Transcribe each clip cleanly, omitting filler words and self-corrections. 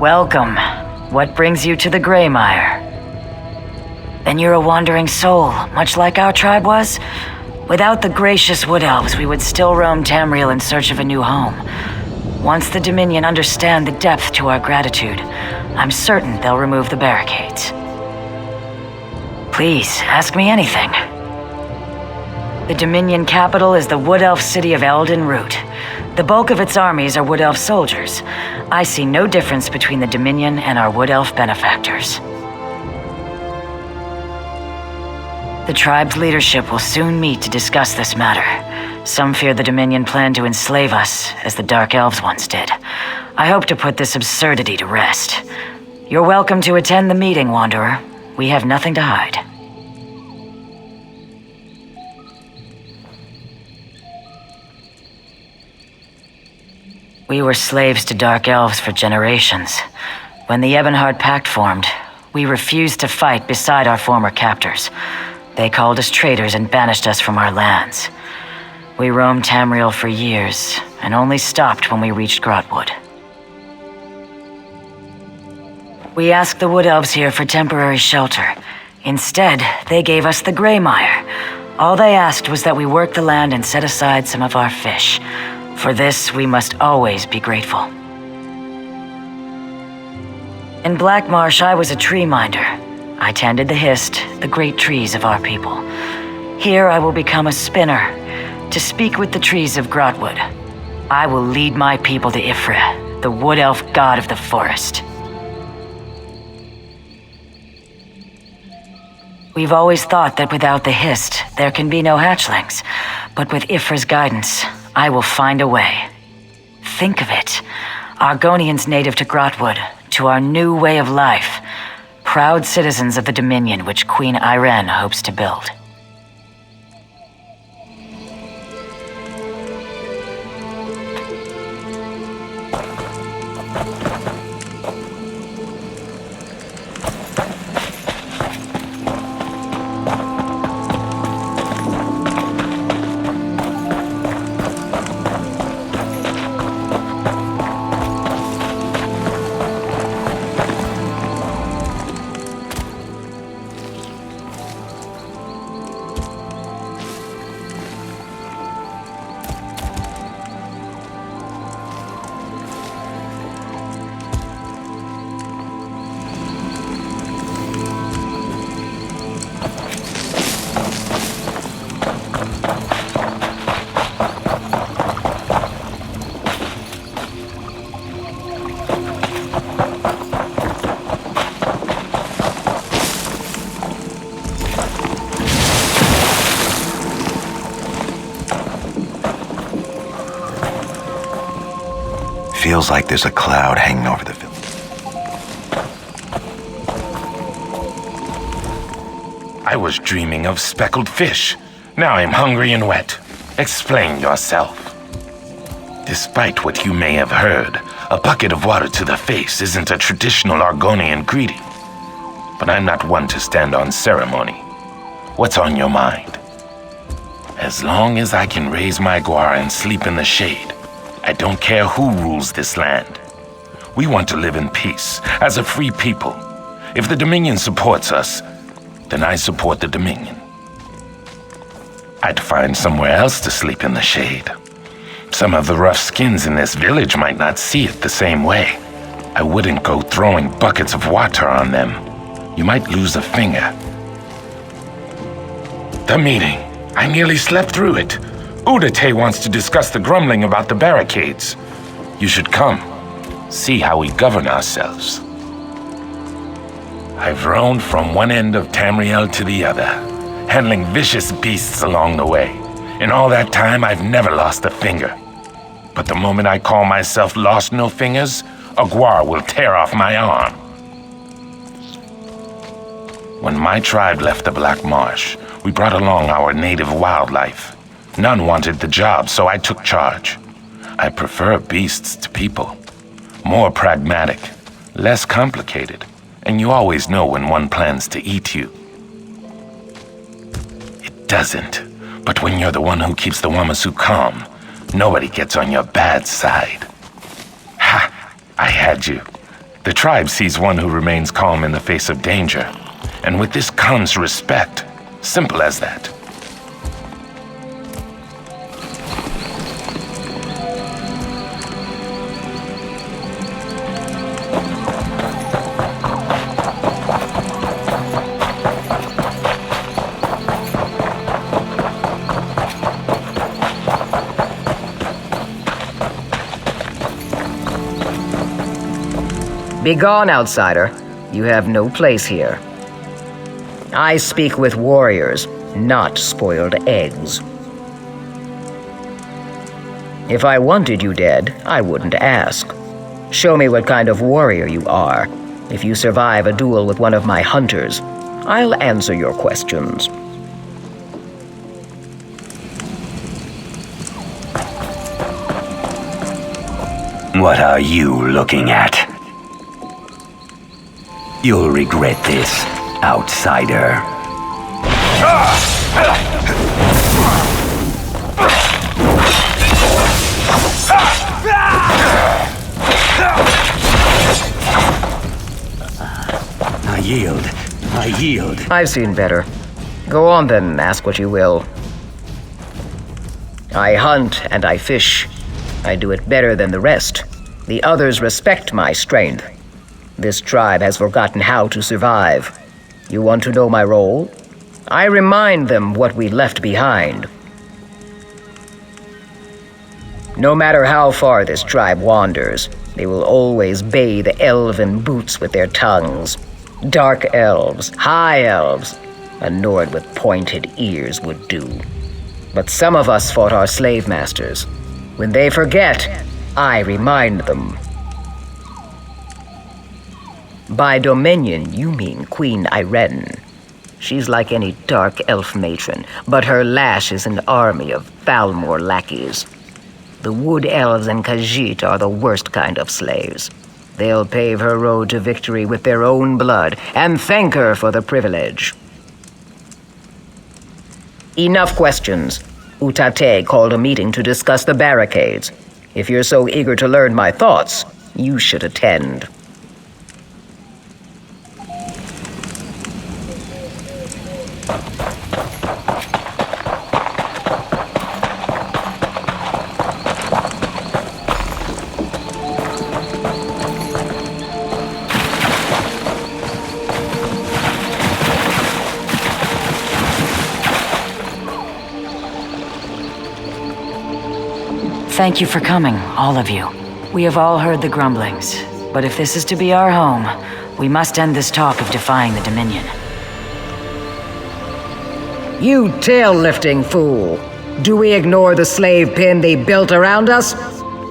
Welcome. What brings you to the Greymire? Then you're a wandering soul, much like our tribe was? Without the gracious Wood Elves, we would still roam Tamriel in search of a new home. Once the Dominion understand the depth to our gratitude, I'm certain they'll remove the barricades. Please, ask me anything. The Dominion capital is the Wood Elf city of Elden Root. The bulk of its armies are Wood Elf soldiers. I see no difference between the Dominion and our Wood Elf benefactors. The tribe's leadership will soon meet to discuss this matter. Some fear the Dominion plan to enslave us, as the Dark Elves once did. I hope to put this absurdity to rest. You're welcome to attend the meeting, Wanderer. We have nothing to hide. We were slaves to Dark Elves for generations. When the Ebonheart Pact formed, we refused to fight beside our former captors. They called us traitors and banished us from our lands. We roamed Tamriel for years, and only stopped when we reached Grotwood. We asked the Wood Elves here for temporary shelter. Instead, they gave us the Greymire. All they asked was that we work the land and set aside some of our fish. For this, we must always be grateful. In Black Marsh, I was a tree minder. I tended the hist, the great trees of our people. Here, I will become a spinner, to speak with the trees of Grotwood. I will lead my people to Ifra, the Wood Elf god of the forest. We've always thought that without the hist, there can be no hatchlings. But with Ifra's guidance, I will find a way. Think of it. Argonians native to Grotwood, to our new way of life. Proud citizens of the Dominion which Queen Irene hopes to build. Feels like there's a cloud hanging over the village. I was dreaming of speckled fish. Now I'm hungry and wet. Explain yourself. Despite what you may have heard, a bucket of water to the face isn't a traditional Argonian greeting. But I'm not one to stand on ceremony. What's on your mind? As long as I can raise my guar and sleep in the shade, I don't care who rules this land. We want to live in peace, as a free people. If the Dominion supports us, then I support the Dominion. I'd find somewhere else to sleep in the shade. Some of the rough skins in this village might not see it the same way. I wouldn't go throwing buckets of water on them. You might lose a finger. The meeting. I nearly slept through it. Udate wants to discuss the grumbling about the barricades. You should come. See how we govern ourselves. I've roamed from one end of Tamriel to the other, handling vicious beasts along the way. In all that time, I've never lost a finger. But the moment I call myself Lost No Fingers, a guar will tear off my arm. When my tribe left the Black Marsh, we brought along our native wildlife. None wanted the job, so I took charge. I prefer beasts to people. More pragmatic, less complicated, and you always know when one plans to eat you. It doesn't, but when you're the one who keeps the Wamasu calm, nobody gets on your bad side. Ha! I had you. The tribe sees one who remains calm in the face of danger, and with this comes respect. Simple as that. Begone, outsider. You have no place here. I speak with warriors, not spoiled eggs. If I wanted you dead, I wouldn't ask. Show me what kind of warrior you are. If you survive a duel with one of my hunters, I'll answer your questions. What are you looking at? You'll regret this, outsider. I yield. I've seen better. Go on then, ask what you will. I hunt and I fish. I do it better than the rest. The others respect my strength. This tribe has forgotten how to survive. You want to know my role? I remind them what we left behind. No matter how far this tribe wanders, they will always bathe elven boots with their tongues. Dark elves, high elves, a Nord with pointed ears would do. But some of us fought our slave masters. When they forget, I remind them. By Dominion, you mean Queen Irene. She's like any dark elf matron, but her lash is an army of Falmor lackeys. The wood elves and Khajiit are the worst kind of slaves. They'll pave her road to victory with their own blood, and thank her for the privilege. Enough questions. Utate called a meeting to discuss the barricades. If you're so eager to learn my thoughts, you should attend. Thank you for coming, all of you. We have all heard the grumblings, but if this is to be our home, we must end this talk of defying the Dominion. You tail-lifting fool! Do we ignore the slave pen they built around us?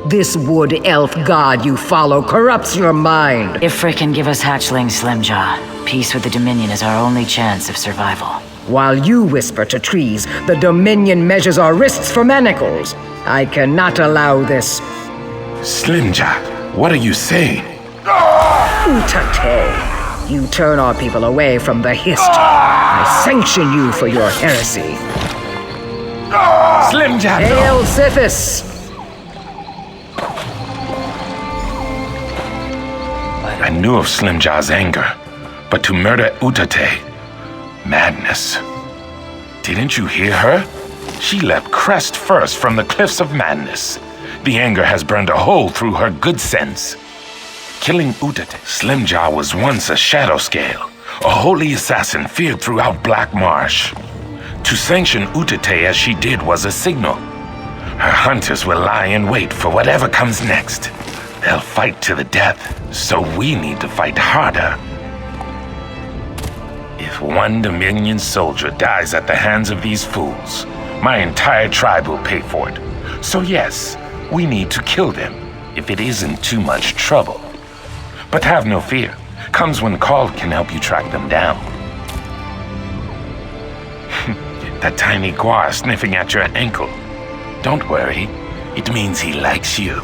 This wood elf god you follow corrupts your mind. If Frick can give us hatchlings, Slimjaw, peace with the Dominion is our only chance of survival. While you whisper to trees, the Dominion measures our wrists for manacles. I cannot allow this. Slimjaw, what are you saying? Utate, you turn our people away from the Hist. I sanction you for your heresy. Slimjaw! Hail Sithis! I knew of Slimjaw's anger, but to murder Utate, madness. Didn't you hear her? She leapt crest first from the cliffs of madness. The anger has burned a hole through her good sense. Killing Utate, Slimjaw was once a shadow scale, a holy assassin feared throughout Black Marsh. To sanction Utate as she did was a signal. Her hunters will lie in wait for whatever comes next. They'll fight to the death, so we need to fight harder. If one Dominion soldier dies at the hands of these fools, my entire tribe will pay for it. So yes, we need to kill them, if it isn't too much trouble. But have no fear. Comes when called can help you track them down. That tiny guar sniffing at your ankle. Don't worry, it means he likes you.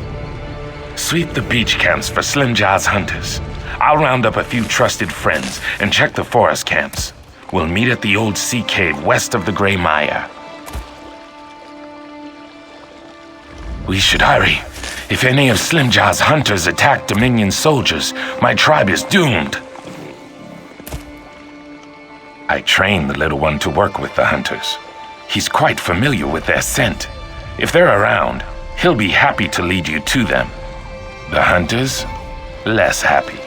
Sweep the beach camps for Slimjaw's hunters. I'll round up a few trusted friends and check the forest camps. We'll meet at the old sea cave west of the Grey Mire. We should hurry. If any of Slimjaw's hunters attack Dominion soldiers, my tribe is doomed. I trained the little one to work with the hunters. He's quite familiar with their scent. If they're around, he'll be happy to lead you to them. The hunters, less happy.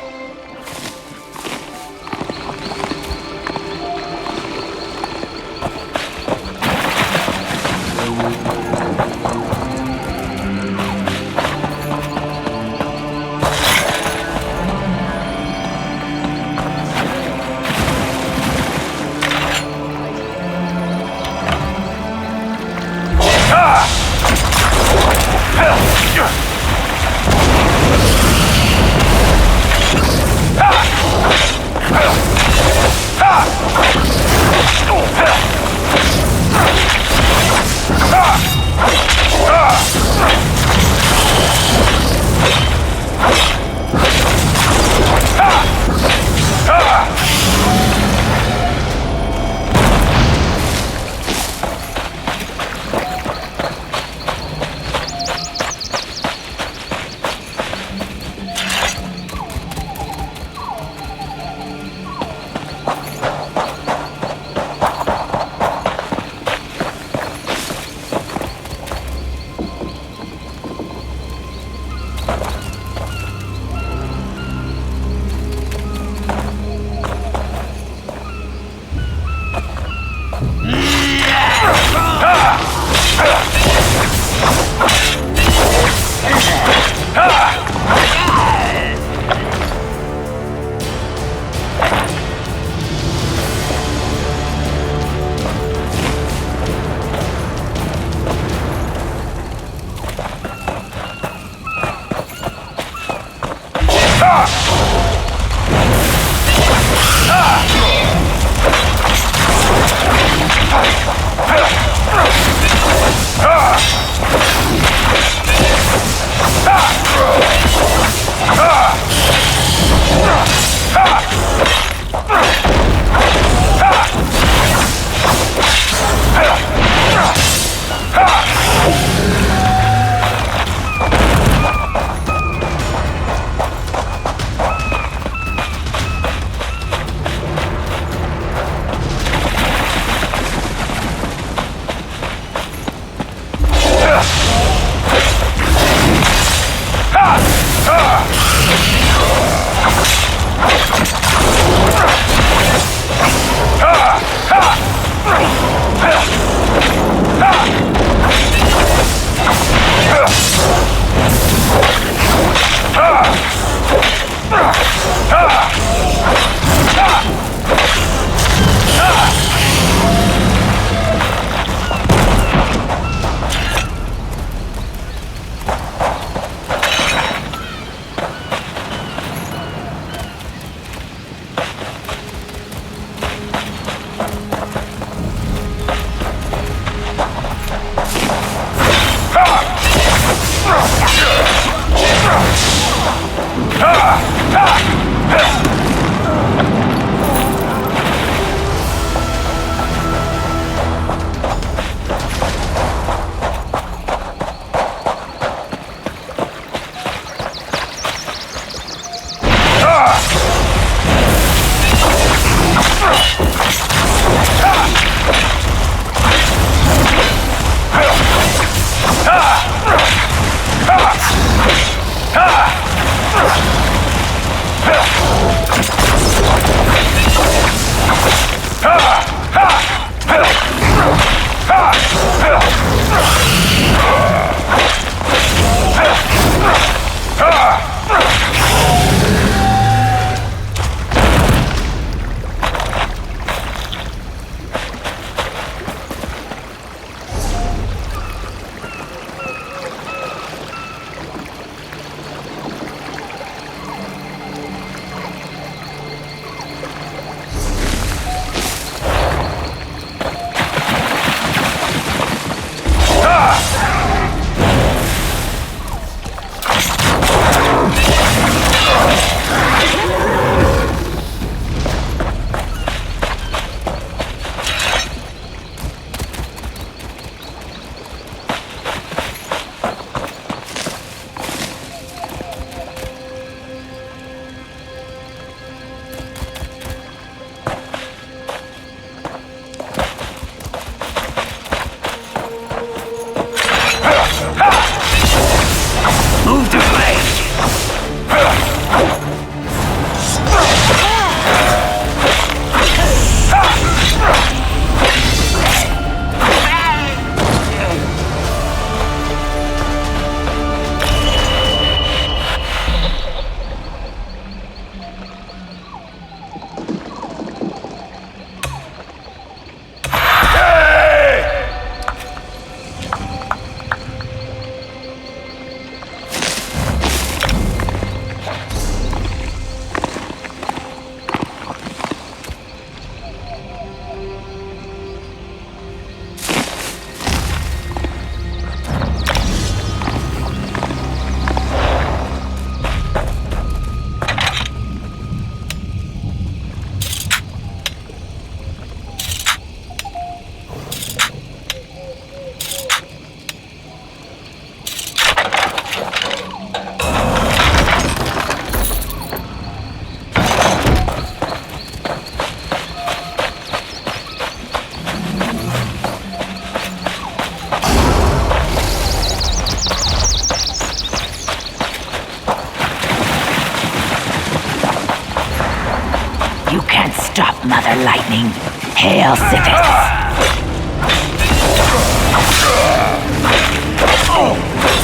You can't stop Mother Lightning. Hail Sithis!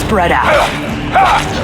Spread out.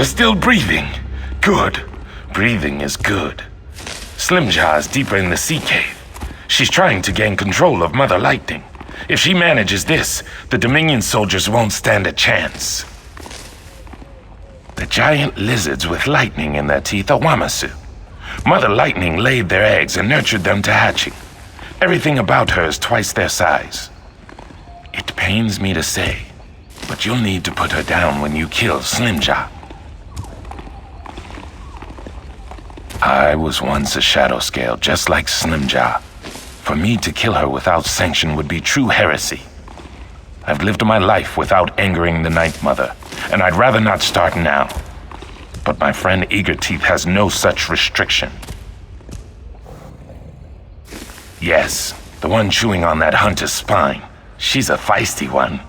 You're still breathing. Good. Breathing is good. Slimja is deeper in the sea cave. She's trying to gain control of Mother Lightning. If she manages this, the Dominion soldiers won't stand a chance. The giant lizards with lightning in their teeth are Wamasu. Mother Lightning laid their eggs and nurtured them to hatching. Everything about her is twice their size. It pains me to say, but you'll need to put her down when you kill Slimja. I was once a shadow scale, just like Slimja. For me to kill her without sanction would be true heresy. I've lived my life without angering the Night Mother, and I'd rather not start now. But my friend Eagerteeth has no such restriction. Yes, the one chewing on that hunter's spine. She's a feisty one.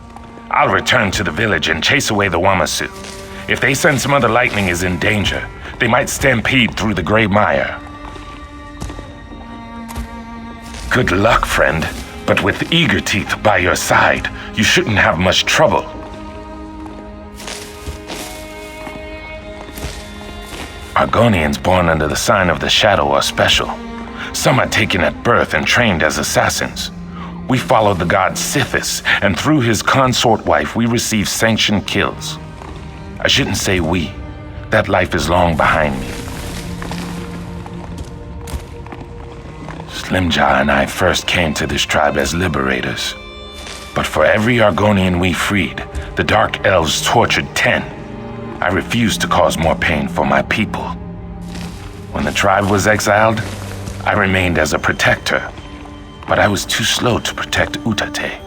I'll return to the village and chase away the Wamasu. If they sense Mother Lightning is in danger, they might stampede through the gray mire. Good luck, friend. But with Eagerteeth by your side, you shouldn't have much trouble. Argonians born under the sign of the Shadow are special. Some are taken at birth and trained as assassins. We followed the god Sithis, and through his consort wife we received sanctioned kills. I shouldn't say we. That life is long behind me. Slimja and I first came to this tribe as liberators. But for every Argonian we freed, the Dark Elves tortured 10. I refused to cause more pain for my people. When the tribe was exiled, I remained as a protector. But I was too slow to protect Utate.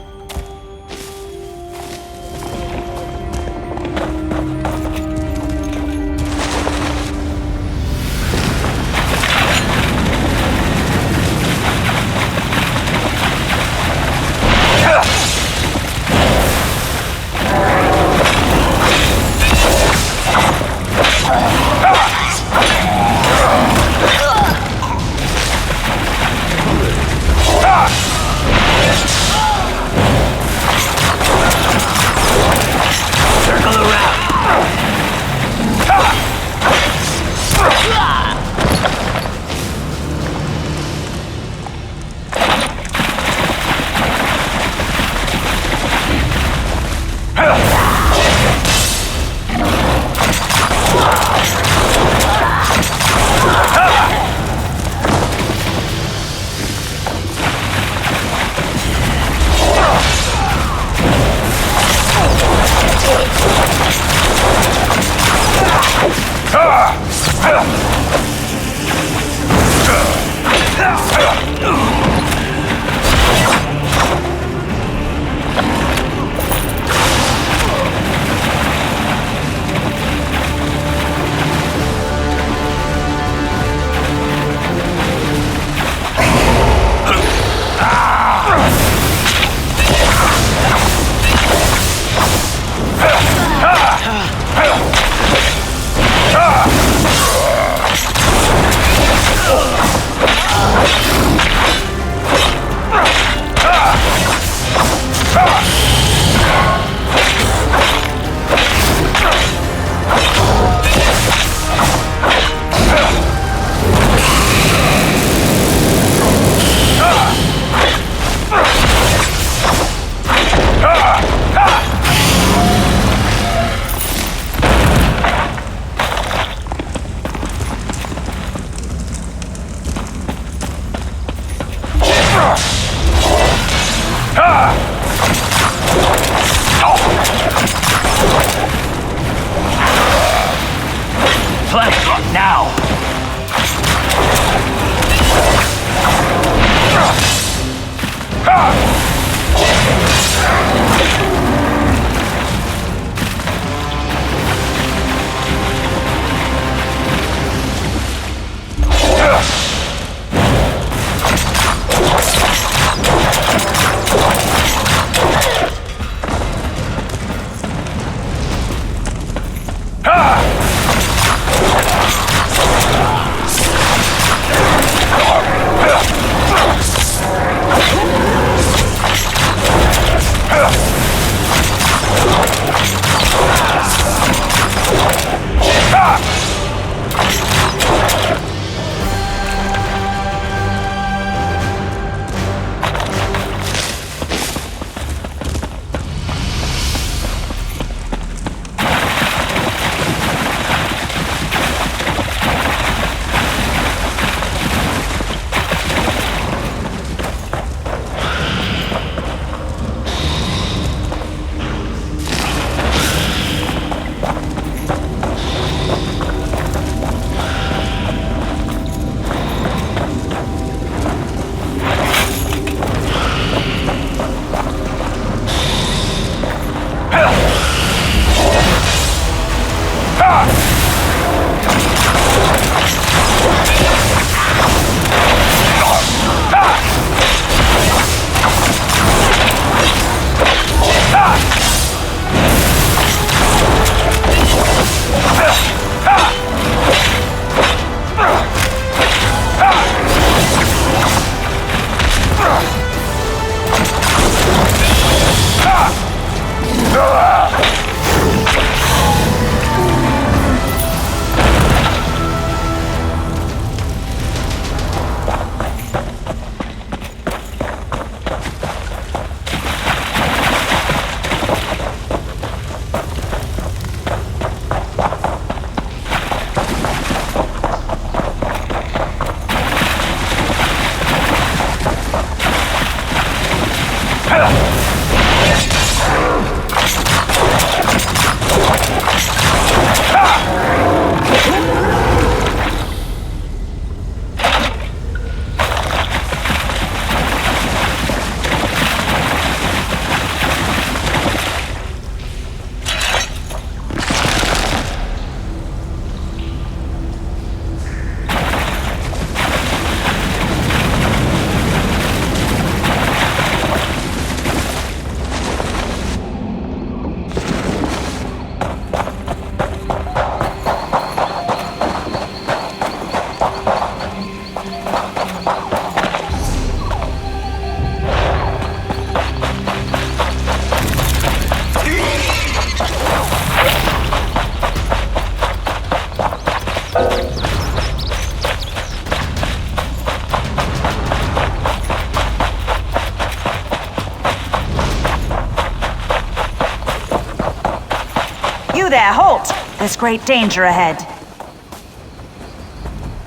You there, halt! There's great danger ahead.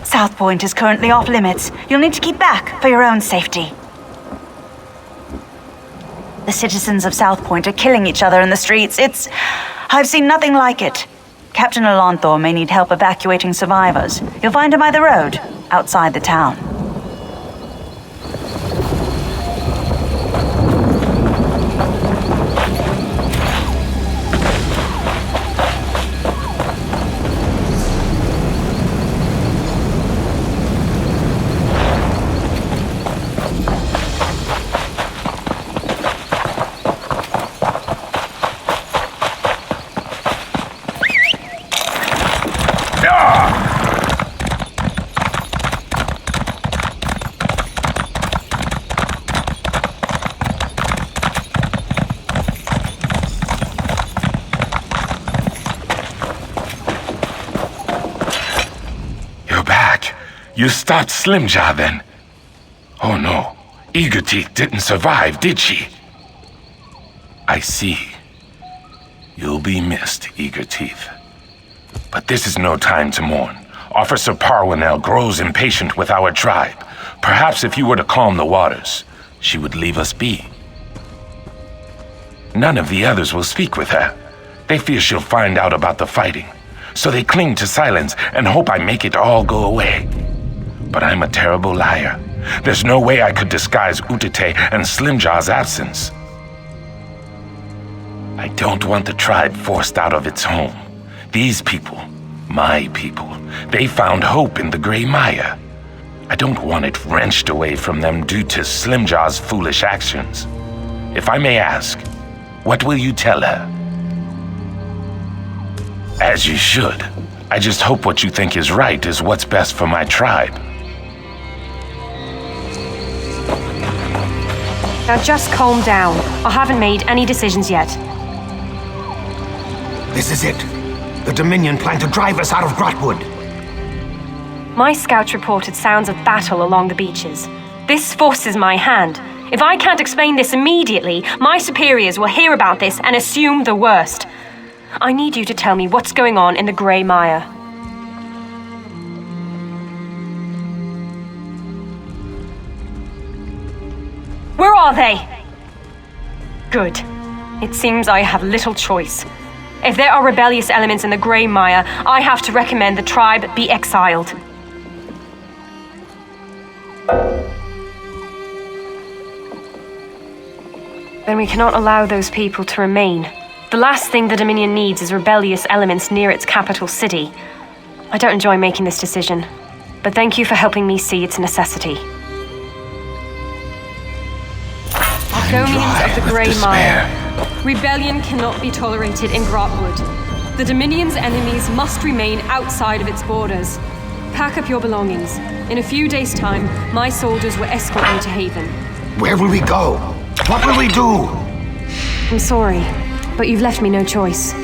South Point is currently off limits. You'll need to keep back for your own safety. The citizens of South Point are killing each other in the streets. I've seen nothing like it. Captain Alonthor may need help evacuating survivors. You'll find him by the road, outside the town. You stopped Slimjaw then? Oh no, Eager Teeth didn't survive, did she? I see. You'll be missed, Eager Teeth. But this is no time to mourn. Officer Parwinell grows impatient with our tribe. Perhaps if you were to calm the waters, she would leave us be. None of the others will speak with her. They fear she'll find out about the fighting, so they cling to silence and hope I make it all go away. But I'm a terrible liar. There's no way I could disguise Utete and Slimjaw's absence. I don't want the tribe forced out of its home. These people, my people, they found hope in the Grey Maya. I don't want it wrenched away from them due to Slimjaw's foolish actions. If I may ask, what will you tell her? As you should. I just hope what you think is right is what's best for my tribe. Now just calm down. I haven't made any decisions yet. This is it. The Dominion plan to drive us out of Grotwood. My scouts reported sounds of battle along the beaches. This forces my hand. If I can't explain this immediately, my superiors will hear about this and assume the worst. I need you to tell me what's going on in the Grey Maya. Where are they? Good. It seems I have little choice. If there are rebellious elements in the Grey Maya, I have to recommend the tribe be exiled. Then we cannot allow those people to remain. The last thing the Dominion needs is rebellious elements near its capital city. I don't enjoy making this decision, but thank you for helping me see its necessity. Argonians of the Grey Mire. Rebellion cannot be tolerated in Grotwood. The Dominion's enemies must remain outside of its borders. Pack up your belongings. In a few days' time, my soldiers will escort you to Haven. Where will we go? What will we do? I'm sorry, but you've left me no choice.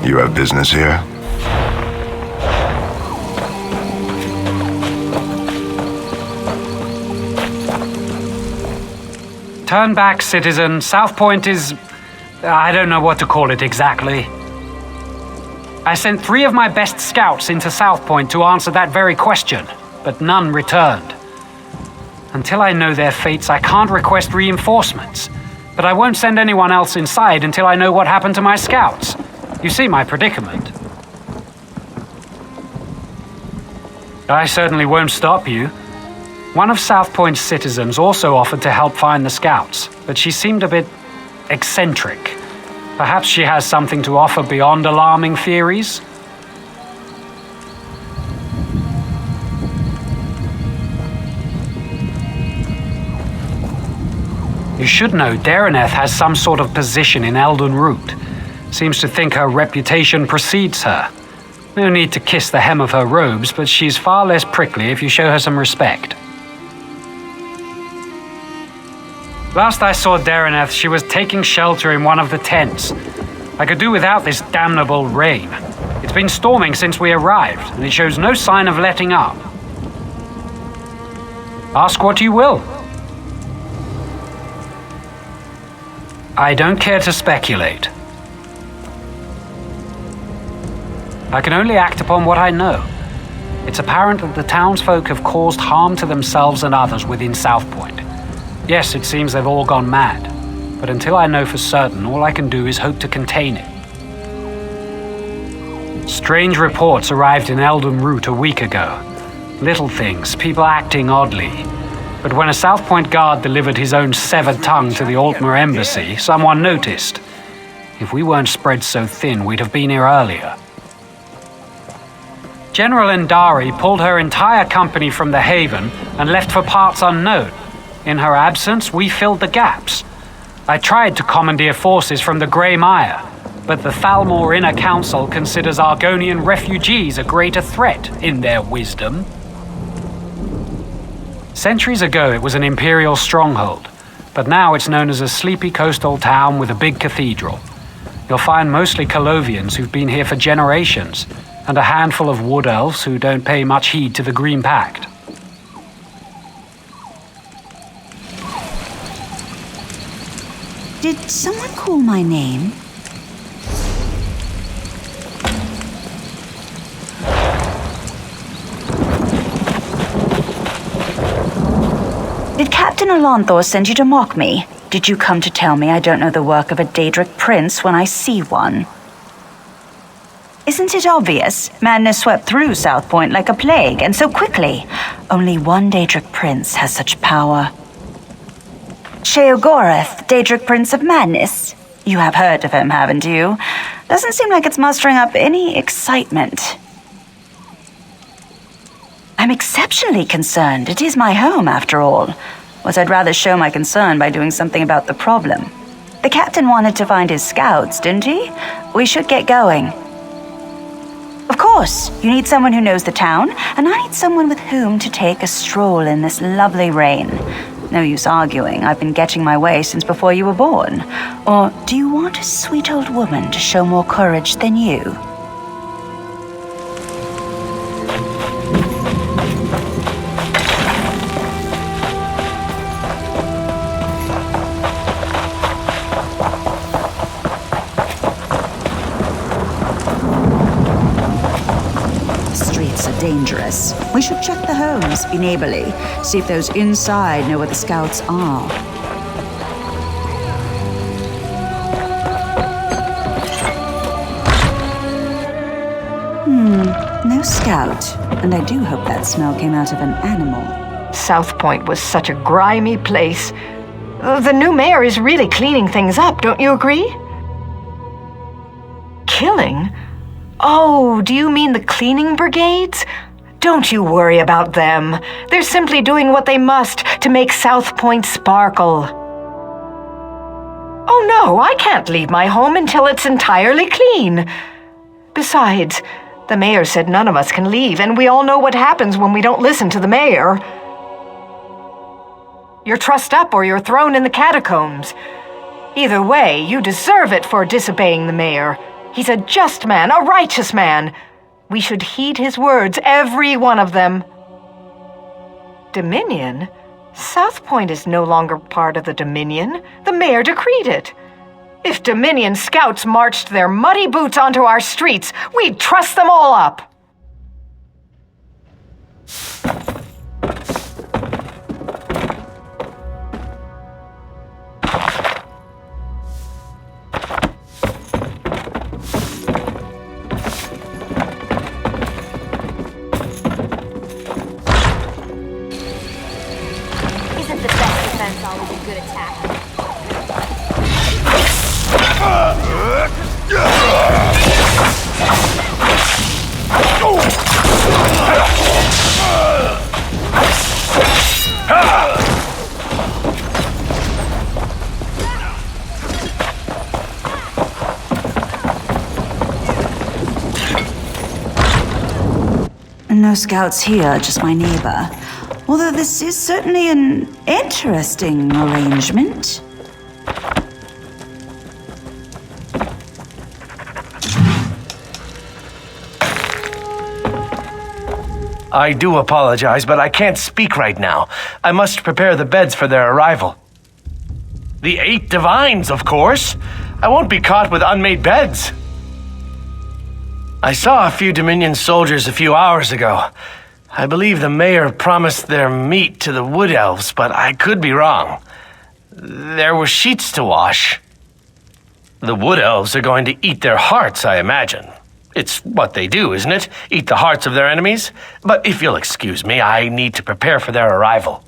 You have business here? Turn back, citizen. South Point is... I don't know what to call it exactly. I sent 3 of my best scouts into South Point to answer that very question, but none returned. Until I know their fates, I can't request reinforcements. But I won't send anyone else inside until I know what happened to my scouts. You see my predicament. I certainly won't stop you. One of South Point's citizens also offered to help find the scouts, but she seemed a bit eccentric. Perhaps she has something to offer beyond alarming theories? You should know Dareneth has some sort of position in Elden Root. Seems to think her reputation precedes her. No need to kiss the hem of her robes, but she's far less prickly if you show her some respect. Last I saw Dareneth, she was taking shelter in one of the tents. I could do without this damnable rain. It's been storming since we arrived, and it shows no sign of letting up. Ask what you will. I don't care to speculate. I can only act upon what I know. It's apparent that the townsfolk have caused harm to themselves and others within South Point. Yes, it seems they've all gone mad, but until I know for certain, all I can do is hope to contain it. Strange reports arrived in Elden Root a week ago. Little things, people acting oddly. But when a South Point guard delivered his own severed tongue to the Altmer embassy, someone noticed. If we weren't spread so thin, we'd have been here earlier. General Endari pulled her entire company from the Haven and left for parts unknown. In her absence, we filled the gaps. I tried to commandeer forces from the Grey Mire, but the Thalmor Inner Council considers Argonian refugees a greater threat, in their wisdom. Centuries ago, it was an imperial stronghold, but now it's known as a sleepy coastal town with a big cathedral. You'll find mostly Colovians who've been here for generations, and a handful of wood elves who don't pay much heed to the Green Pact. Did someone call my name? Did Captain Alanthor send you to mock me? Did you come to tell me I don't know the work of a Daedric prince when I see one? Isn't it obvious? Madness swept through South Point like a plague, and so quickly. Only one Daedric prince has such power. Sheogorath, Daedric Prince of Madness. You have heard of him, haven't you? Doesn't seem like it's mustering up any excitement. I'm exceptionally concerned. It is my home, after all. But I'd rather show my concern by doing something about the problem. The captain wanted to find his scouts, didn't he? We should get going. Of course, you need someone who knows the town, and I need someone with whom to take a stroll in this lovely rain. No use arguing. I've been getting my way since before you were born. Or do you want a sweet old woman to show more courage than you? Dangerous. We should check the homes, be neighborly, see if those inside know where the scouts are. No scout. And I do hope that smell came out of an animal. South Point was such a grimy place. The new mayor is really cleaning things up, don't you agree? Killing? Oh, do you mean the cleaning brigades? Don't you worry about them. They're simply doing what they must to make South Point sparkle. Oh no, I can't leave my home until it's entirely clean. Besides, the mayor said none of us can leave, and we all know what happens when we don't listen to the mayor. You're trussed up or you're thrown in the catacombs. Either way, you deserve it for disobeying the mayor. He's a just man, a righteous man. We should heed his words, every one of them. Dominion? South Point is no longer part of the Dominion. The mayor decreed it. If Dominion scouts marched their muddy boots onto our streets, we'd truss them all up. No scouts here, just my neighbor. Although this is certainly an interesting arrangement. I do apologize, but I can't speak right now. I must prepare the beds for their arrival. The 8 divines, of course. I won't be caught with unmade beds. I saw a few Dominion soldiers a few hours ago. I believe the mayor promised their meat to the wood elves, but I could be wrong. There were sheets to wash. The wood elves are going to eat their hearts, I imagine. It's what they do, isn't it? Eat the hearts of their enemies? But if you'll excuse me, I need to prepare for their arrival.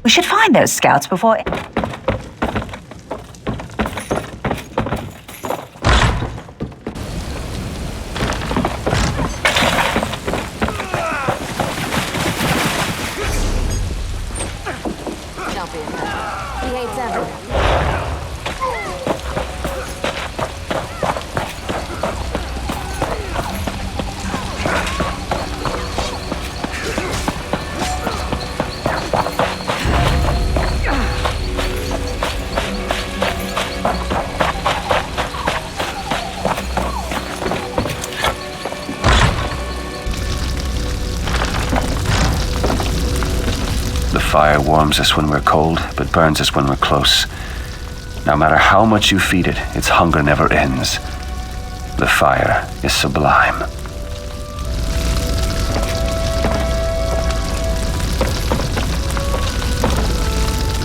We should find those scouts before... He hates everyone. The fire warms us when we're cold, but burns us when we're close. No matter how much you feed it, its hunger never ends. The fire is sublime.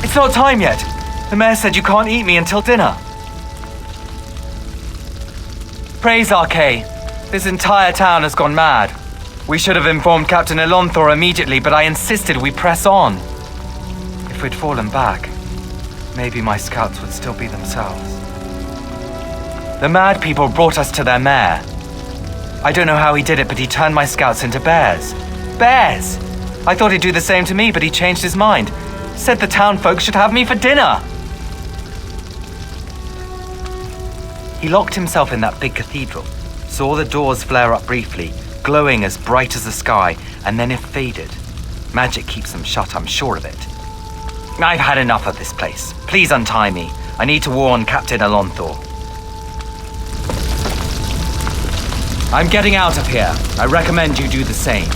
It's not time yet. The mayor said you can't eat me until dinner. Praise Arcay. This entire town has gone mad. We should have informed Captain Elonthor immediately, but I insisted we press on. If we'd fallen back, maybe my scouts would still be themselves. The mad people brought us to their mayor. I don't know how he did it, but he turned my scouts into bears. Bears! I thought he'd do the same to me, but he changed his mind. Said the town folks should have me for dinner. He locked himself in that big cathedral, saw the doors flare up briefly, glowing as bright as the sky, and then it faded. Magic keeps them shut, I'm sure of it. I've had enough of this place. Please untie me. I need to warn Captain Elonthor. I'm getting out of here. I recommend you do the same.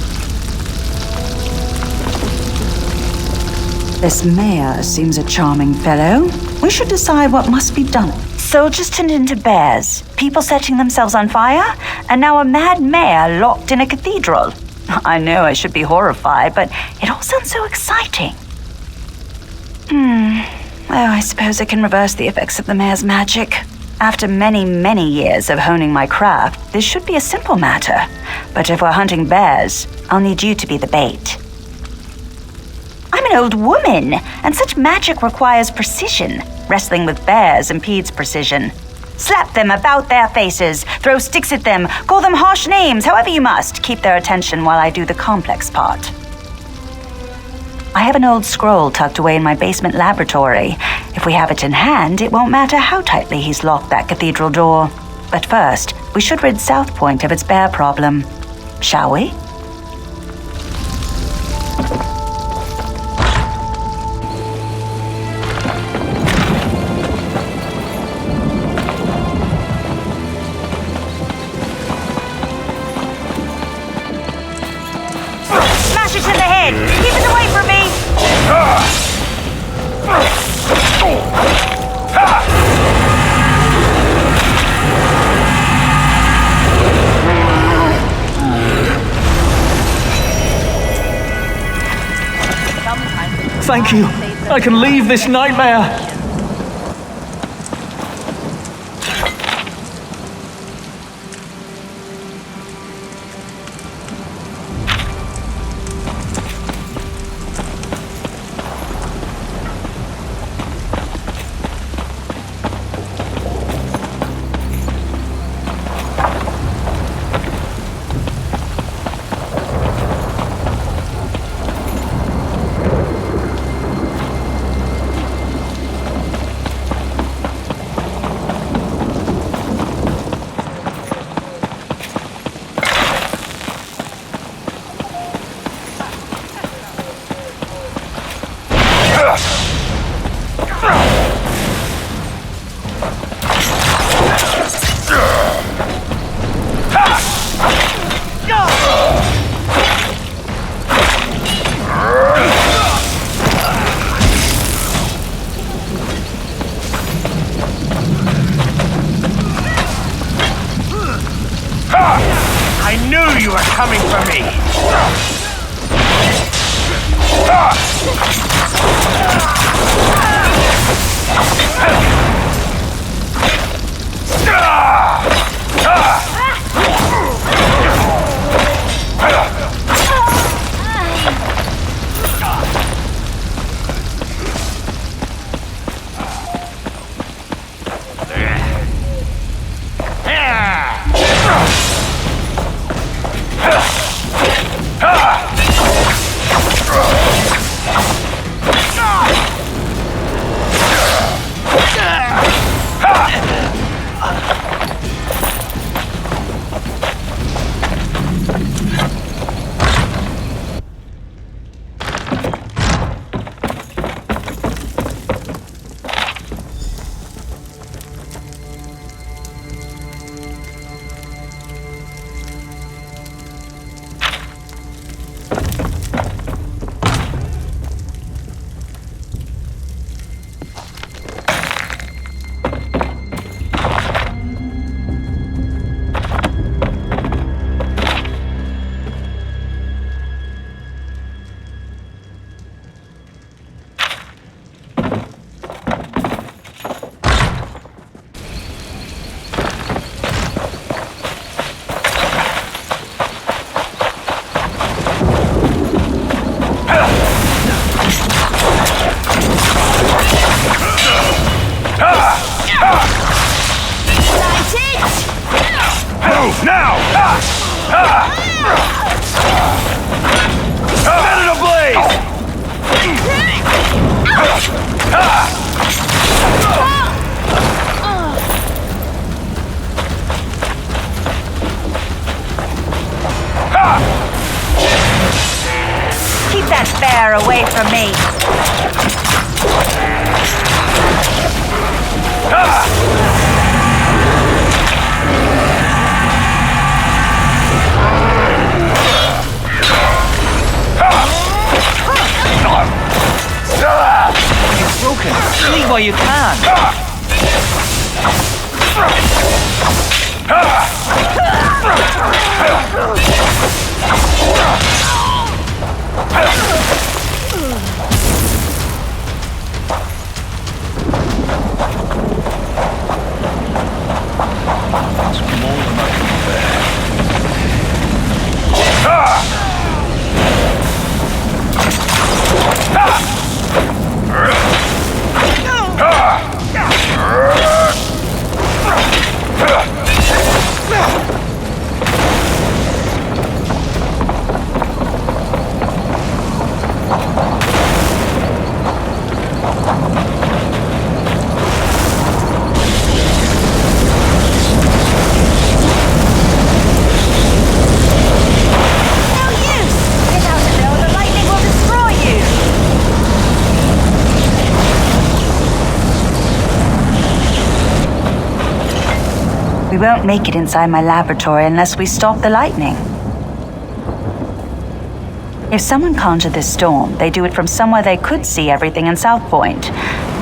This mayor seems a charming fellow. We should decide what must be done. Soldiers turned into bears, people setting themselves on fire, and now a mad mayor locked in a cathedral. I know I should be horrified, but it all sounds so exciting. Well, I suppose I can reverse the effects of the mayor's magic. After many, many years of honing my craft, this should be a simple matter. But if we're hunting bears, I'll need you to be the bait. I'm an old woman, and such magic requires precision. Wrestling with bears impedes precision. Slap them about their faces, throw sticks at them, call them harsh names, however you must. Keep their attention while I do the complex part. I have an old scroll tucked away in my basement laboratory. If we have it in hand, it won't matter how tightly he's locked that cathedral door. But first, we should rid South Point of its bear problem. Shall we? Smash it to the head! Keep it away from me! Thank you. I can leave this nightmare. I knew you were coming for me! Set it ablaze! Keep that bear away from me. It's broken. Leave while you can. We won't make it inside my laboratory unless we stop the lightning. If someone conjured this storm, they do it from somewhere they could see everything in South Point.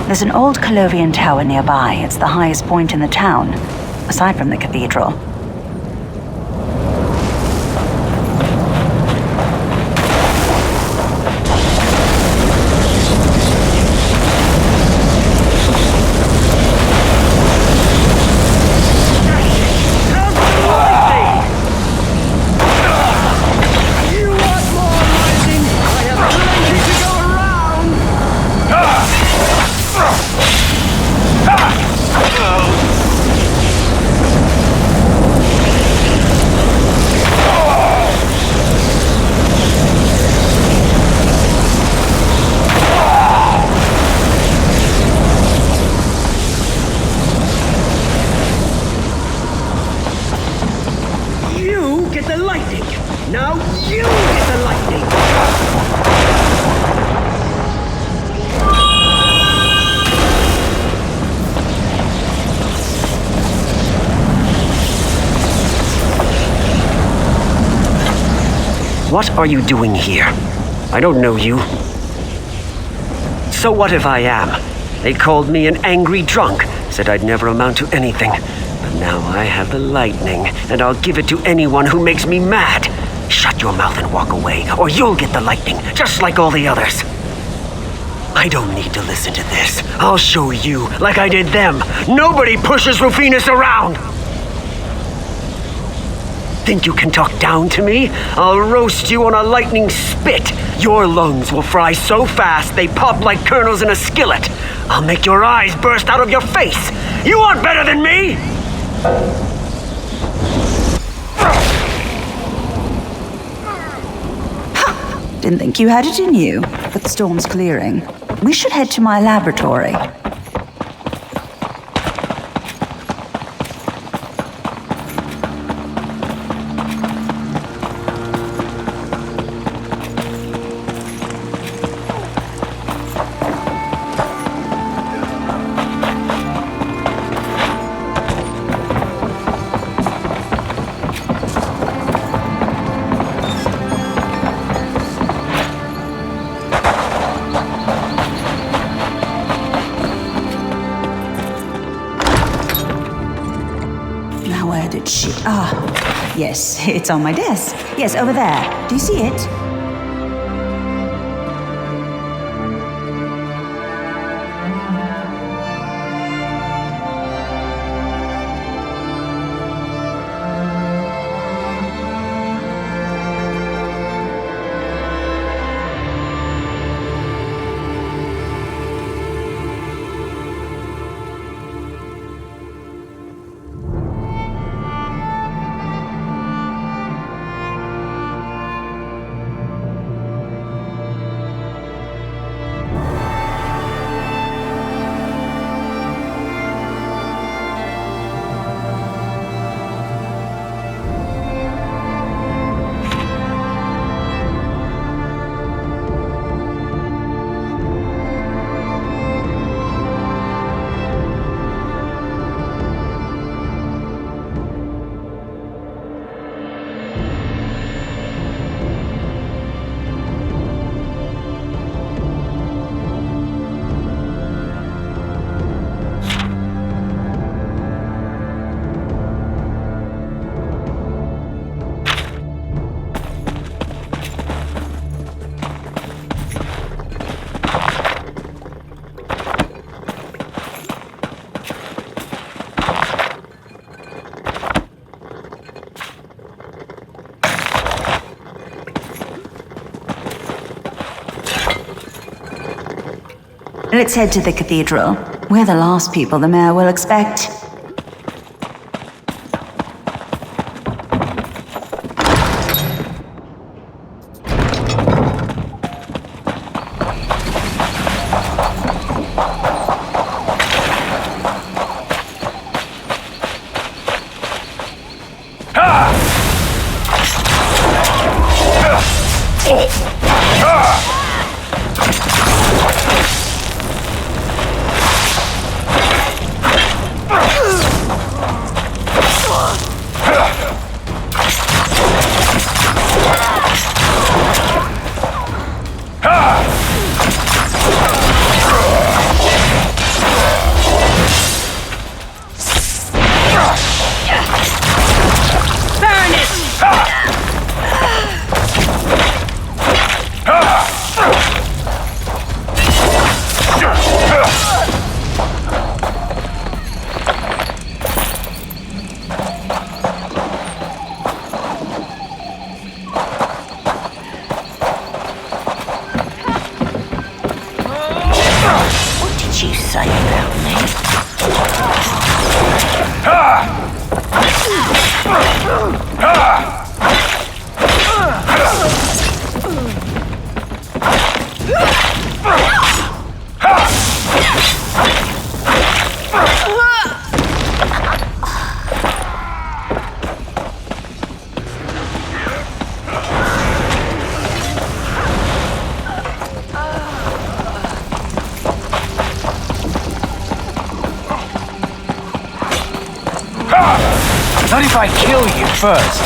There's an old Colovian tower nearby. It's the highest point in the town, aside from the cathedral. Now you get the lightning! What are you doing here? I don't know you. So what if I am? They called me an angry drunk, said I'd never amount to anything. But now I have the lightning, and I'll give it to anyone who makes me mad. Shut your mouth and walk away, or you'll get the lightning, just like all the others. I don't need to listen to this. I'll show you, like I did them. Nobody pushes Rufinus around! Think you can talk down to me? I'll roast you on a lightning spit. Your lungs will fry so fast they pop like kernels in a skillet. I'll make your eyes burst out of your face. You aren't better than me! Didn't think you had it in you, but the storm's clearing. We should head to my laboratory. Where did she... Ah, yes, it's on my desk. Yes, over there. Do you see it? Let's head to the cathedral. We're the last people the mayor will expect. What did you say about me? Not if I kill you first.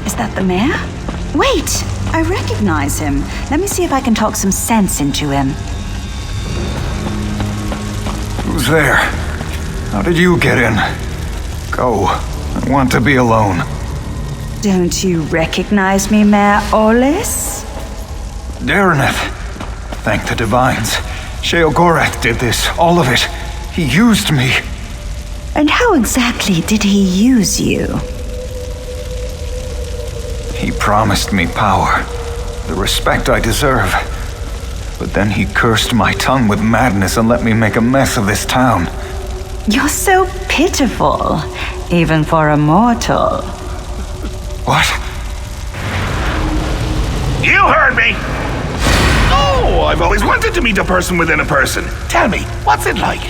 Is that the mayor? Wait! I recognize him. Let me see if I can talk some sense into him. Who's there? How did you get in? Go. I want to be alone. Don't you recognize me, Mayor Olis? Dareneth. Thank the divines. Sheogorath did this, all of it. He used me. And how exactly did he use you? He promised me power, the respect I deserve. But then he cursed my tongue with madness and let me make a mess of this town. You're so pitiful, even for a mortal. What? You heard me! Oh, I've always wanted to meet a person within a person. Tell me, what's it like?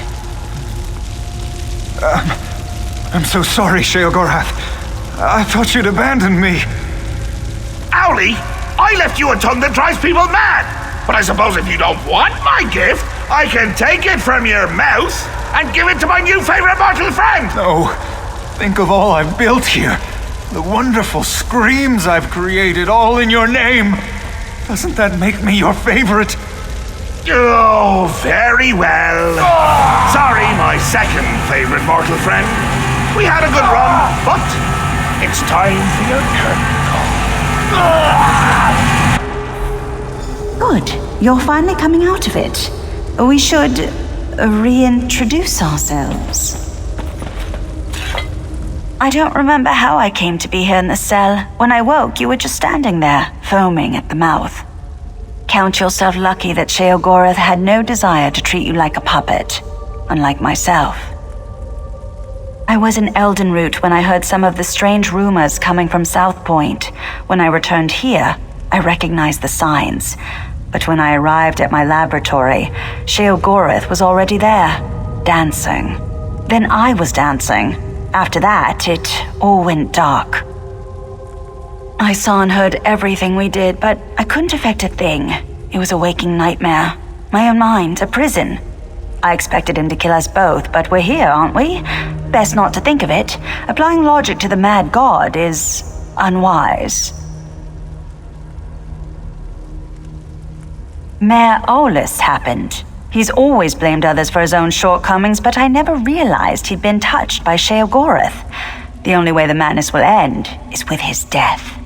I'm so sorry, Sheogorath. I thought you'd abandoned me. Owlie, I left you a tongue that drives people mad. But I suppose if you don't want my gift, I can take it from your mouth and give it to my new favorite mortal friend. No. Think of all I've built here. The wonderful screams I've created, all in your name. Doesn't that make me your favorite? Oh, very well. Sorry, my second favorite mortal friend. We had a good run, but it's time for your curtain call. Good. You're finally coming out of it. We should reintroduce ourselves. I don't remember how I came to be here in the cell. When I woke, you were just standing there, foaming at the mouth. Count yourself lucky that Sheogorath had no desire to treat you like a puppet, unlike myself. I was in Eldenroot when I heard some of the strange rumors coming from South Point. When I returned here, I recognized the signs. But when I arrived at my laboratory, Sheogorath was already there, dancing. Then I was dancing. After that, it all went dark. I saw and heard everything we did, but I couldn't affect a thing. It was a waking nightmare. My own mind, a prison, I expected him to kill us both, but we're here, aren't we? Best not to think of it. Applying logic to the mad god is unwise. Mayor Olus happened. He's always blamed others for his own shortcomings, but I never realized he'd been touched by Sheogorath. The only way the madness will end is with his death.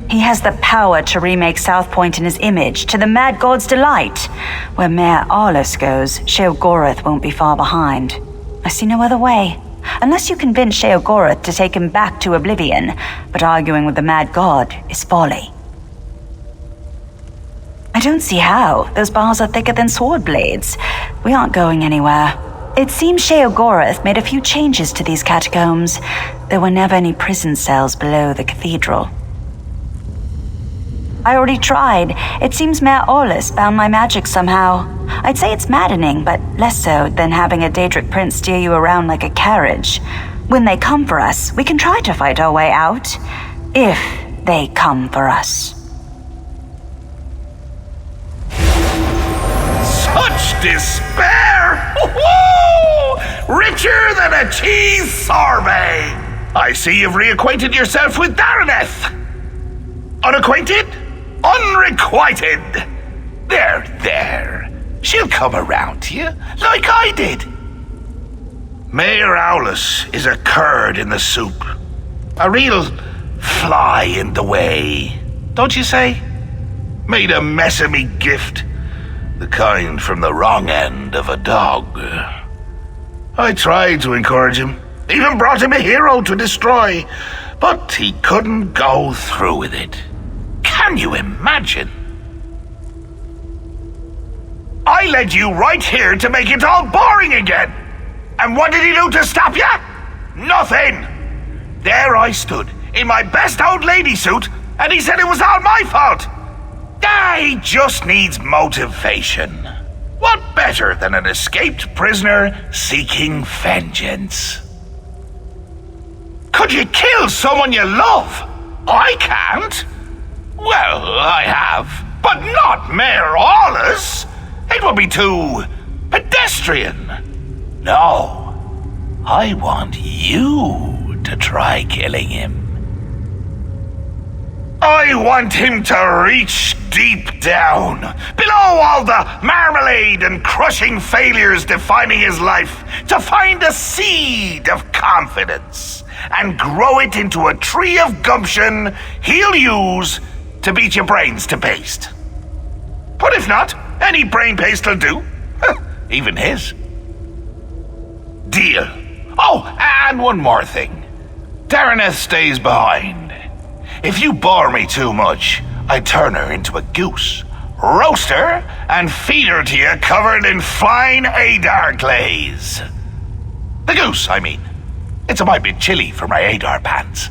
He has the power to remake South Point in his image, to the mad god's delight. Where Mayor Olus goes, Sheogorath won't be far behind. I see no other way. Unless you convince Sheogorath to take him back to oblivion, but arguing with the mad god is folly. I don't see how. Those bars are thicker than sword blades. We aren't going anywhere. It seems Sheogorath made a few changes to these catacombs. There were never any prison cells below the cathedral. I already tried. It seems Mayor Olus found my magic somehow. I'd say it's maddening, but less so than having a Daedric prince steer you around like a carriage. When they come for us, we can try to fight our way out. If they come for us. Such despair! Woo-hoo! Richer than a cheese sorbet! I see you've reacquainted yourself with Daraneth. Unacquainted? Unrequited! There. She'll come around to you, like I did. Mayor Aulus is a curd in the soup. A real fly in the way, don't you say? Made a mess of me gift. The kind from the wrong end of a dog. I tried to encourage him, even brought him a hero to destroy, but he couldn't go through with it. Can you imagine? I led you right here to make it all boring again. And what did he do to stop you? Nothing. There I stood, in my best old lady suit, and he said it was all my fault. He just needs motivation. What better than an escaped prisoner seeking vengeance? Could you kill someone you love? I can't. Well, I have, but not Mayor Aulus. It would be too pedestrian. No, I want you to try killing him. I want him to reach deep down, below all the marmalade and crushing failures defining his life, to find a seed of confidence and grow it into a tree of gumption he'll use to beat your brains to paste. But if not, any brain paste will do. Even his. Deal. Oh, and one more thing. Daraneth stays behind. If you bore me too much, I turn her into a goose, roast her, and feed her to you covered in fine Adar glaze. The goose, I mean. It's a mite bit chilly for my Adar pants.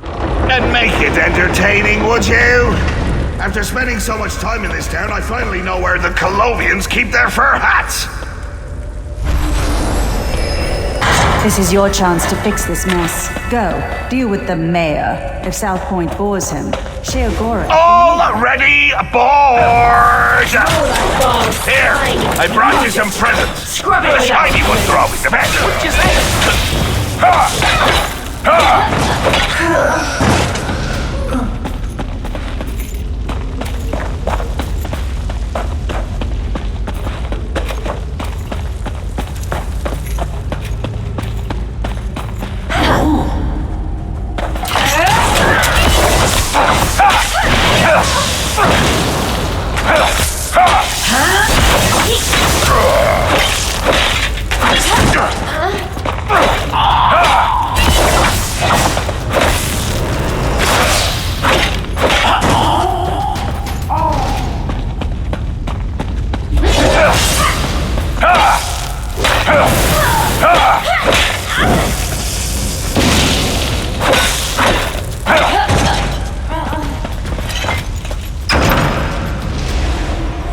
And make it entertaining, would you? After spending so much time in this town, I finally know where the Colovians keep their fur hats. This is your chance to fix this mess. Go, deal with the mayor. If South Point bores him, Sheogorath. All ready aboard! Here, I brought you some presents. The shiny ones are always the best. What'd you say?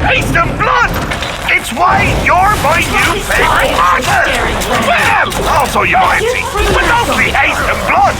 Taste of blood! It's why you're my new favorite partner! Well, also your loyalty, but mostly haste and blood!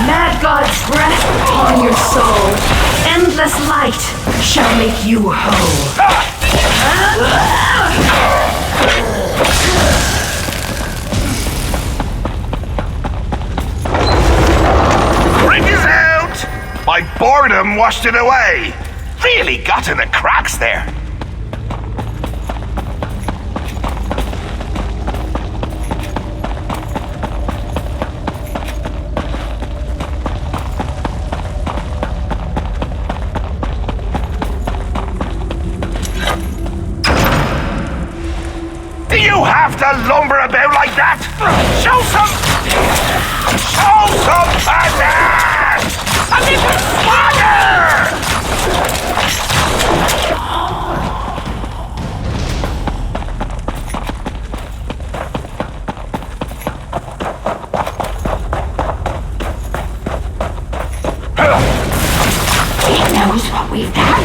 Mad God's breath upon your soul. Endless light shall make you whole. Bring us out! My boredom washed it away. Really got in the cracks there. Do you have to lumber about like that? Show some manners! A little swagger! It knows what we've done.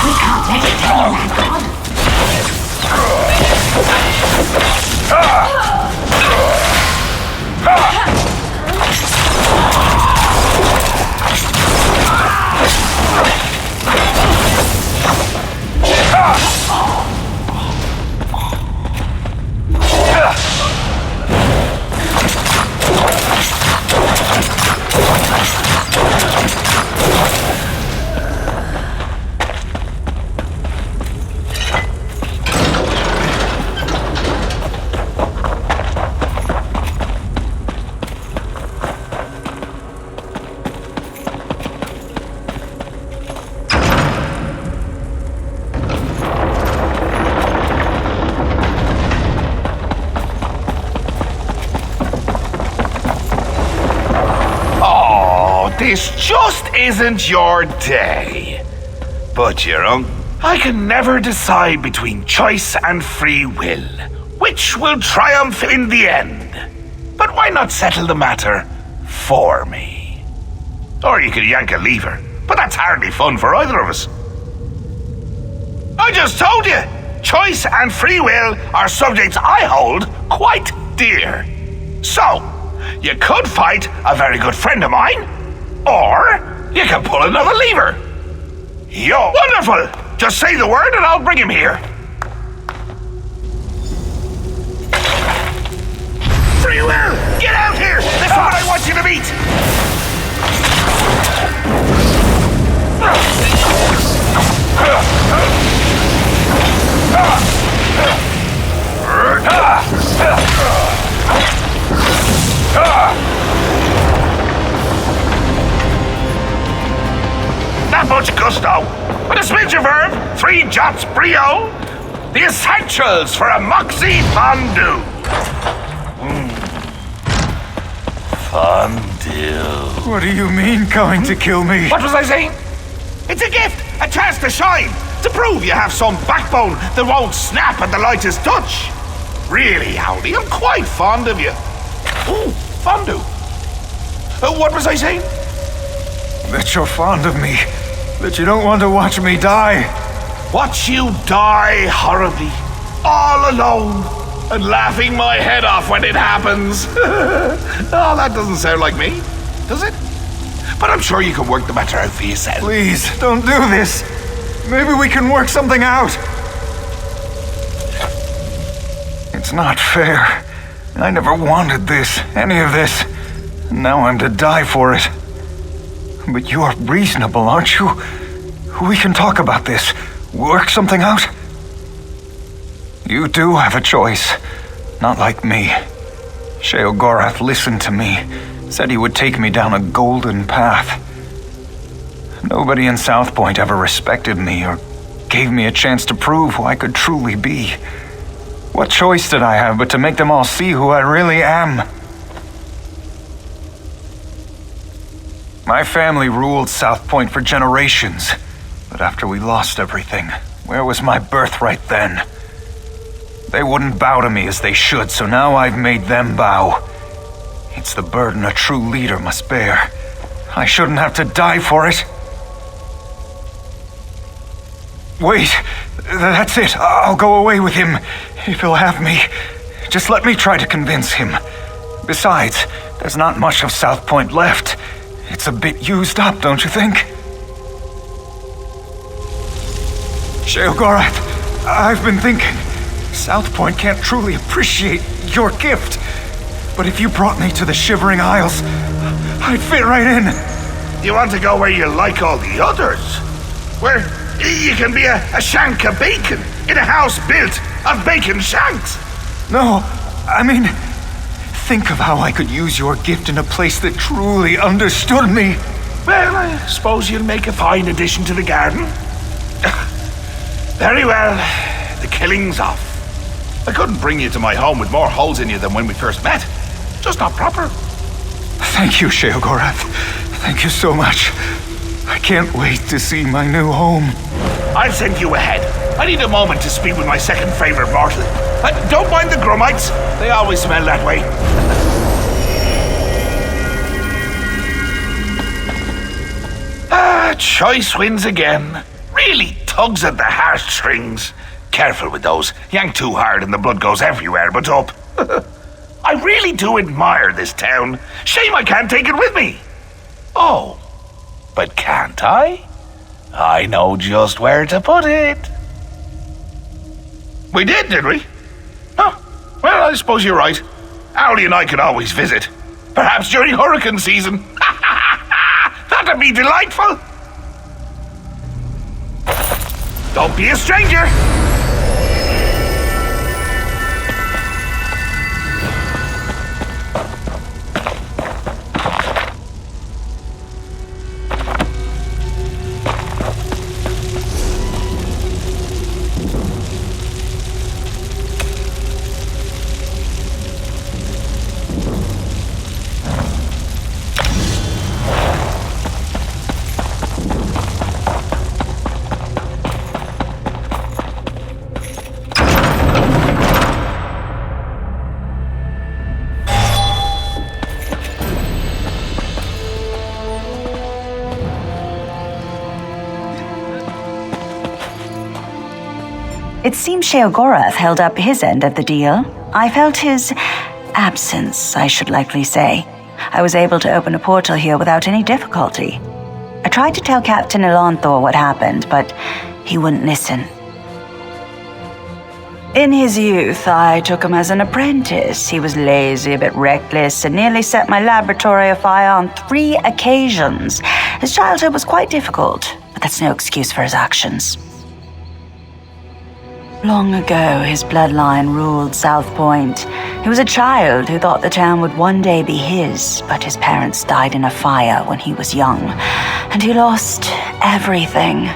We can't let it tell you, Mad God. This just isn't your day. But your uncle, I can never decide between choice and free will. Which will triumph in the end? But why not settle the matter for me? Or you could yank a lever, but that's hardly fun for either of us. I just told you, choice and free will are subjects I hold quite dear. So, you could fight a very good friend of mine, or you can pull another lever. Yo, wonderful! Just say the word and I'll bring him here. Free will, get out here! This is what I want you to meet! Not much gusto, but a smidge of herb, 3 jots brio, the essentials for a moxie fondue. Fondue. What do you mean, going to kill me? What was I saying? It's a gift, a chance to shine, to prove you have some backbone that won't snap at the lightest touch. Really, Howdy, I'm quite fond of you. Ooh, fondue. What was I saying? That you're fond of me. That you don't want to watch me die. Watch you die horribly, all alone, and laughing my head off when it happens. Oh, that doesn't sound like me, does it? But I'm sure you can work the matter out for yourself. Please, don't do this. Maybe we can work something out. It's not fair. I never wanted this, any of this. Now I'm to die for it. But you're reasonable, aren't you? We can talk about this. Work something out. You do have a choice. Not like me. Sheogorath listened to me. Said he would take me down a golden path. Nobody in South Point ever respected me or gave me a chance to prove who I could truly be. What choice did I have but to make them all see who I really am? My family ruled South Point for generations. But after we lost everything, where was my birthright then? They wouldn't bow to me as they should, so now I've made them bow. It's the burden a true leader must bear. I shouldn't have to die for it. Wait, that's it. I'll go away with him, if he'll have me. Just let me try to convince him. Besides, there's not much of South Point left. It's a bit used up, don't you think? Sheogorath, I've been thinking. South Point can't truly appreciate your gift. But if you brought me to the Shivering Isles, I'd fit right in. You want to go where you like all the others? Where you can be a shank of bacon in a house built of bacon shanks? No, I mean, think of how I could use your gift in a place that truly understood me. Well, I suppose you'll make a fine addition to the garden. Very well, the killing's off. I couldn't bring you to my home with more holes in you than when we first met. Just not proper. Thank you, Sheogorath. Thank you so much. I can't wait to see my new home. I'll send you ahead. I need a moment to speak with my second favorite mortal. Don't mind the grummites. They always smell that way. Choice wins again. Really tugs at the heartstrings. Careful with those. Yank too hard and the blood goes everywhere but up. I really do admire this town. Shame I can't take it with me. Oh, but can't I? I know just where to put it. We did we? Oh, well, I suppose you're right. Owlie and I could always visit. Perhaps during hurricane season. That'd be delightful. Don't be a stranger. It seems Sheogorath held up his end of the deal. I felt his absence, I should likely say. I was able to open a portal here without any difficulty. I tried to tell Captain Elonthor what happened, but he wouldn't listen. In his youth, I took him as an apprentice. He was lazy, a bit reckless, and nearly set my laboratory afire on 3 occasions. His childhood was quite difficult, but that's no excuse for his actions. Long ago, his bloodline ruled South Point. He was a child who thought the town would one day be his, but his parents died in a fire when he was young, and he lost everything.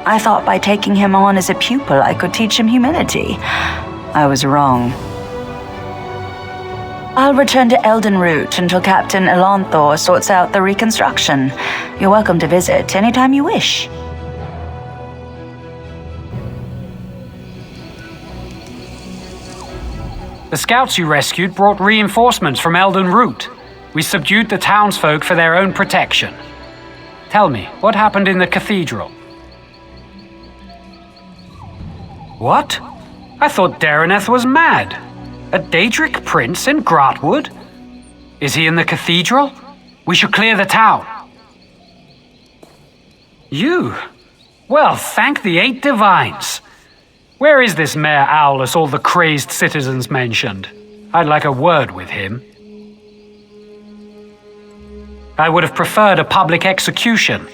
I thought by taking him on as a pupil, I could teach him humility. I was wrong. I'll return to Eldenroot until Captain Elonthor sorts out the reconstruction. You're welcome to visit anytime you wish. The scouts you rescued brought reinforcements from Eldenroot. We subdued the townsfolk for their own protection. Tell me, what happened in the cathedral? What? I thought Dareneth was mad. A Daedric prince in Gratwood? Is he in the cathedral? We should clear the town. You? Well, thank the 8 divines. Where is this Mayor Owlus all the crazed citizens mentioned? I'd like a word with him. I would have preferred a public execution.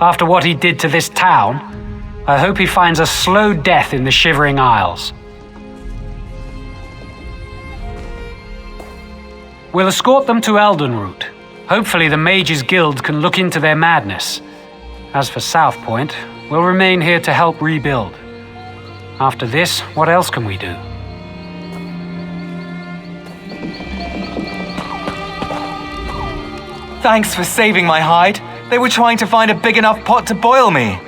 After what he did to this town, I hope he finds a slow death in the Shivering Isles. We'll escort them to Eldenroot. Hopefully the Mages Guild can look into their madness. As for South Point, we'll remain here to help rebuild. After this, what else can we do? Thanks for saving my hide. They were trying to find a big enough pot to boil me.